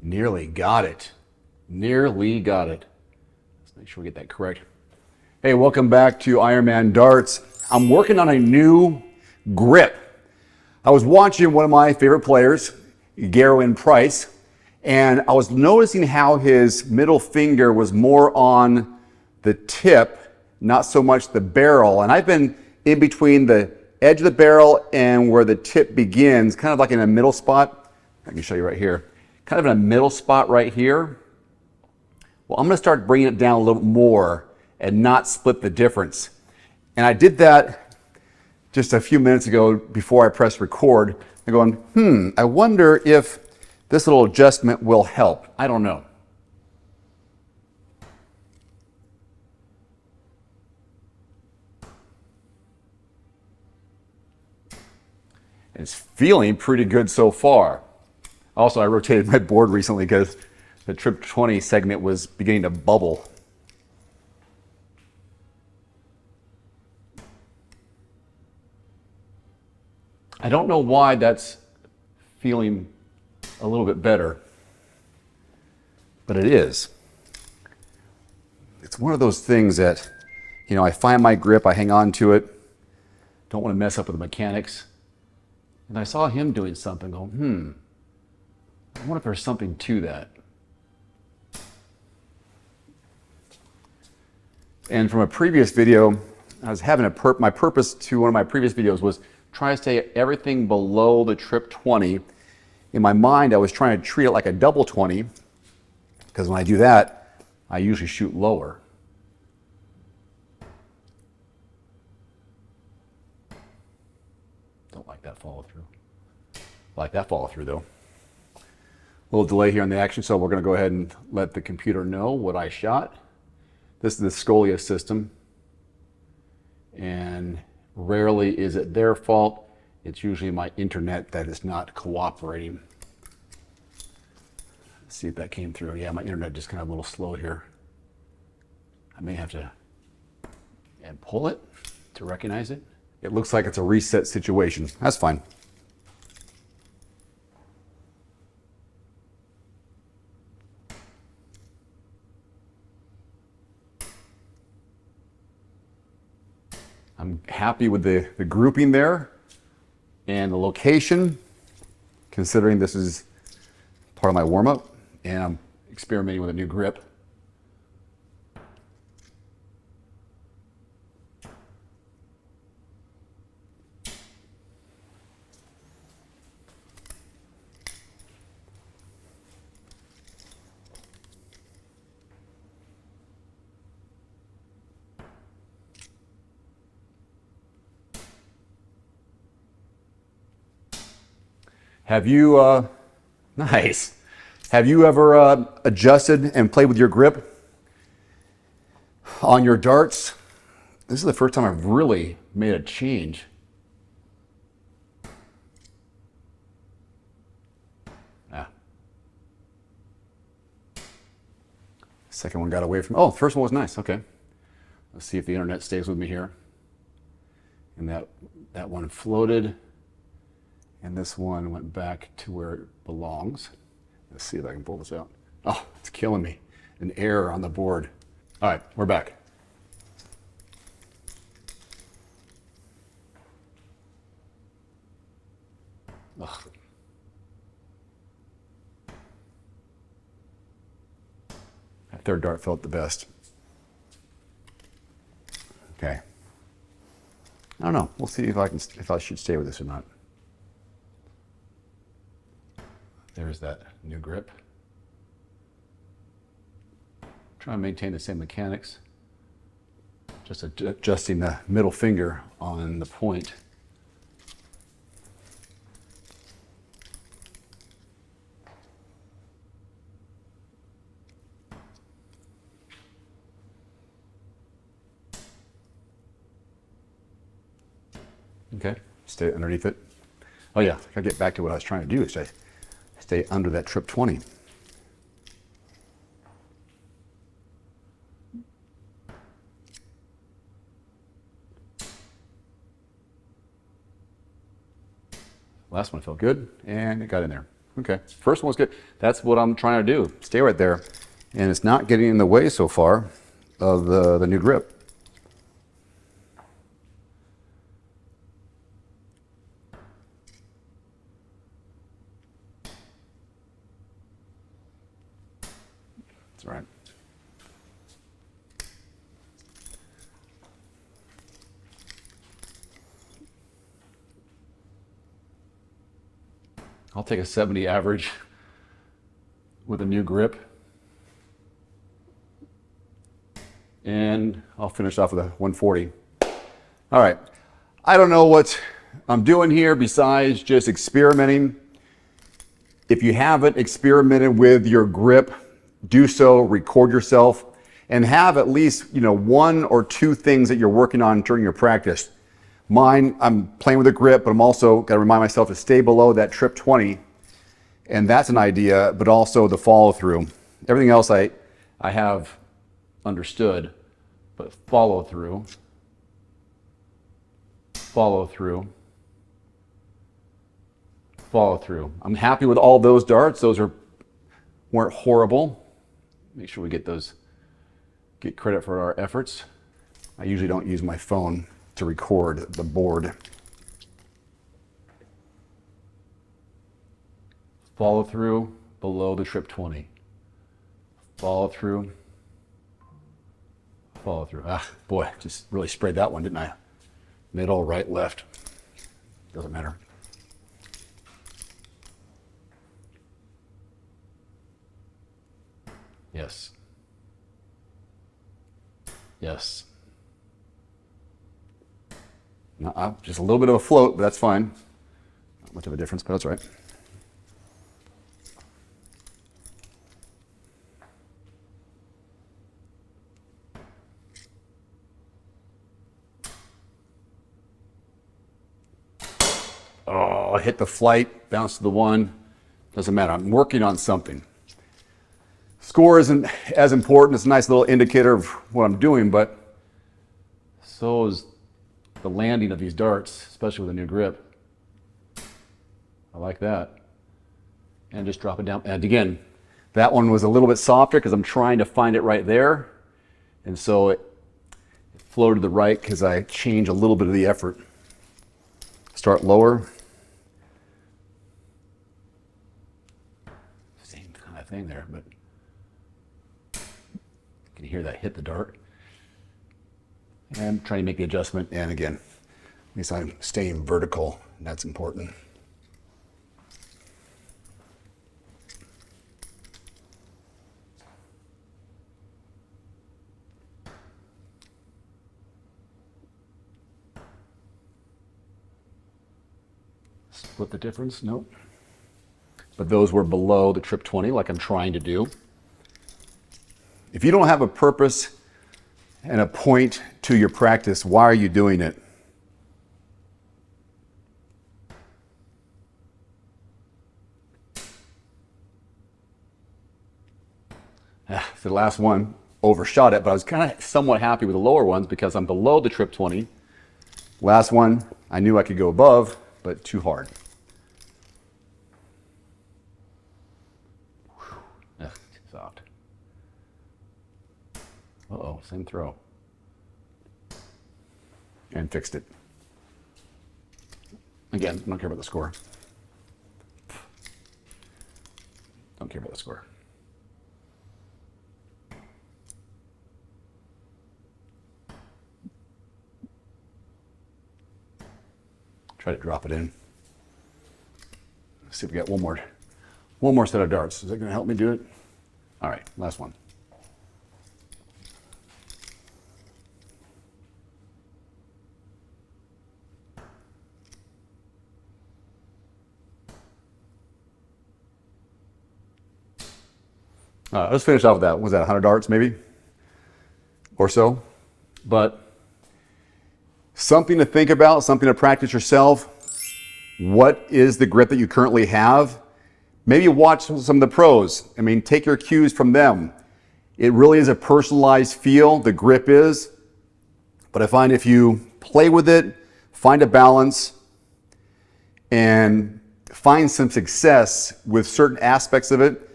Nearly got it. Nearly got it. Let's make sure we get that correct. Hey, welcome back to Ironman Darts. I'm working on a new grip. I was watching one of my favorite players, Gerwyn Price, and I was noticing how his middle finger was more on the tip, not so much the barrel. And I've been in between the edge of the barrel and where the tip begins, kind of like in a middle spot. I can show you right here. Kind of in a middle spot right here. Well, I'm going to start bringing it down a little more and not split the difference. And I did that just a few minutes ago before I pressed record. I'm going, I wonder if this little adjustment will help. I don't know. It's feeling pretty good so far. Also, I rotated my board recently because the Trip 20 segment was beginning to bubble. I don't know why that's feeling a little bit better, but it is. It's one of those things that, I find my grip, I hang on to it, don't want to mess up with the mechanics. And I saw him doing something, going, I wonder if there's something to that. And from a previous video, I was having my purpose to one of my previous videos was try to stay everything below the Trip 20. In my mind, I was trying to treat it like a double 20, because when I do that, I usually shoot lower. Don't like that follow through. Like that follow through though. A little delay here on the action, so we're going to go ahead and let the computer know what I shot. This is the Scolia system, and rarely is it their fault. It's usually my internet that is not cooperating. Let's see if that came through. Yeah, my internet just kind of a little slow here. I may have to pull it to recognize it. It looks like it's a reset situation. That's fine. I'm happy with the grouping there and the location, considering this is part of my warm-up and I'm experimenting with a new grip. Have you, nice. Have you ever adjusted and played with your grip on your darts? This is the first time I've really made a change. Second one got away from, the first one was nice, okay. Let's see if the internet stays with me here. And that one floated. And this one went back to where it belongs. Let's see if I can pull this out. Oh, it's killing me. An error on the board. All right, we're back. Ugh. That third dart felt the best. Okay. I don't know. We'll see if I should stay with this or not. There's that new grip. Try and maintain the same mechanics. Just adjusting the middle finger on the point. Okay, stay underneath it. Oh yeah, I gotta get back to what I was trying to do, is stay under that Trip 20. Last one felt good, and it got in there. Okay, first one was good. That's what I'm trying to do. Stay right there. And it's not getting in the way so far of the new grip. That's right. I'll take a 70 average with a new grip. And I'll finish off with a 140. All right. I don't know what I'm doing here besides just experimenting. If you haven't experimented with your grip, do so, record yourself, and have at least, one or two things that you're working on during your practice. Mine, I'm playing with a grip, but I'm also got to remind myself to stay below that trip 20. And that's an idea, but also the follow through. Everything else I have understood, but follow through. I'm happy with all those darts. Those weren't horrible. Make sure we get credit for our efforts. I usually don't use my phone to record the board. Follow through below the trip 20. Follow through. Ah, boy, just really sprayed that one, didn't I? Middle, right, left. Doesn't matter. Yes. Just a little bit of a float, but that's fine. Not much of a difference, but that's all right. Oh, I hit the flight, bounced to the one. Doesn't matter. I'm working on something. Score isn't as important. It's a nice little indicator of what I'm doing, but so is the landing of these darts, especially with a new grip. I like that. And just drop it down. And again, that one was a little bit softer because I'm trying to find it right there. And so it floated to the right because I changed a little bit of the effort. Start lower. Same kind of thing there, but you can hear that hit the dart. And I'm trying to make the adjustment, and again, at least I'm staying vertical, and that's important. Split the difference? Nope. But those were below the trip 20, like I'm trying to do. If you don't have a purpose and a point to your practice, why are you doing it? So the last one overshot it, but I was kind of somewhat happy with the lower ones because I'm below the trip 20. Last one, I knew I could go above, but too hard. Ugh, too soft. Uh-oh, same throw. And fixed it. Again, I don't care about the score. Don't care about the score. Try to drop it in. Let's see if we got one more set of darts. Is that going to help me do it? All right, last one. Let's finish off with that. Was that 100 darts maybe? Or so? But something to think about, something to practice yourself. What is the grip that you currently have? Maybe watch some of the pros. I mean, take your cues from them. It really is a personalized feel, the grip is. But I find if you play with it, find a balance, and find some success with certain aspects of it.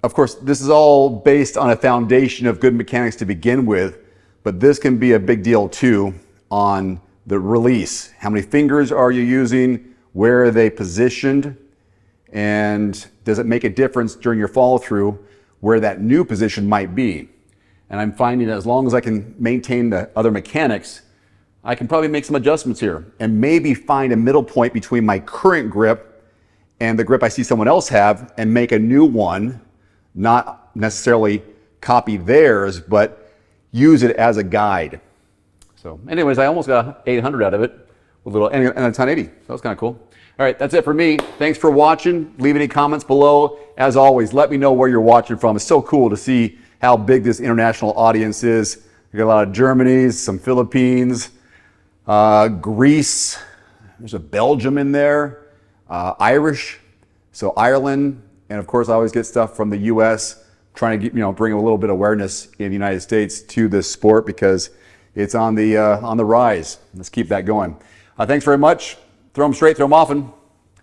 Of course, this is all based on a foundation of good mechanics to begin with, but this can be a big deal too on the release. How many fingers are you using? Where are they positioned? And does it make a difference during your follow through where that new position might be? And I'm finding that as long as I can maintain the other mechanics, I can probably make some adjustments here and maybe find a middle point between my current grip and the grip I see someone else have and make a new one, not necessarily copy theirs, but use it as a guide. So anyways, I almost got 800 out of it with a little, and it's 1080, so that's kind of cool. All right, that's it for me. Thanks for watching. Leave any comments below. As always, let me know where you're watching from. It's so cool to see how big this international audience is. We got a lot of Germany, some Philippines, Greece, there's a Belgium in there, Irish, so Ireland, and of course I always get stuff from the US, trying to get, bring a little bit of awareness in the United States to this sport because it's on the rise. Let's keep that going. Thanks very much. Throw them straight, throw them often.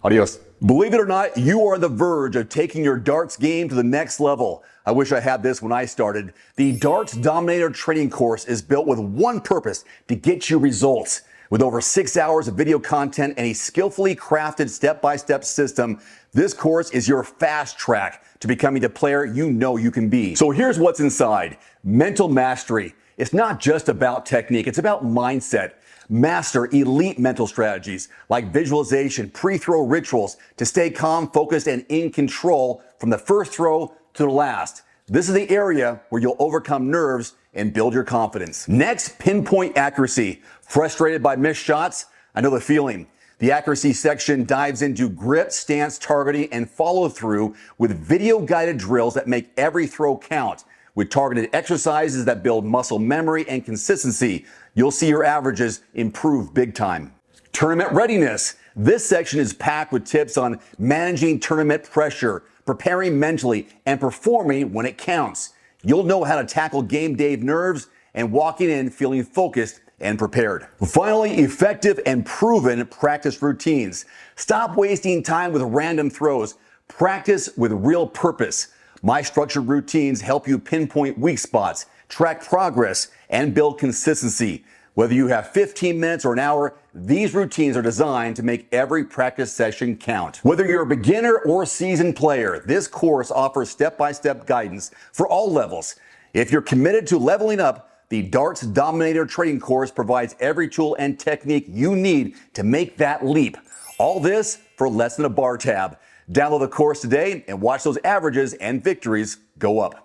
Adios. Believe it or not, you are on the verge of taking your darts game to the next level. I wish I had this when I started. The Darts Dominator training course is built with one purpose: to get you results. With over 6 hours of video content and a skillfully crafted step-by-step system, this course is your fast track to becoming the player you know you can be. So here's what's inside. Mental mastery. It's not just about technique, it's about mindset. Master elite mental strategies like visualization, pre-throw rituals to stay calm, focused, and in control from the first throw to the last. This is the area where you'll overcome nerves and build your confidence. Next, pinpoint accuracy. Frustrated by missed shots? I know the feeling. The accuracy section dives into grip, stance, targeting, and follow through with video guided drills that make every throw count. With targeted exercises that build muscle memory and consistency, you'll see your averages improve big time. Tournament readiness. This section is packed with tips on managing tournament pressure, preparing mentally, and performing when it counts. You'll know how to tackle game day nerves and walking in feeling focused and prepared. Finally, effective and proven practice routines. Stop wasting time with random throws. Practice with real purpose. My structured routines help you pinpoint weak spots, track progress, and build consistency. Whether you have 15 minutes or an hour, these routines are designed to make every practice session count. Whether you're a beginner or seasoned player, this course offers step-by-step guidance for all levels. If you're committed to leveling up, the Darts Dominator training course provides every tool and technique you need to make that leap. All this for less than a bar tab. Download the course today and watch those averages and victories go up.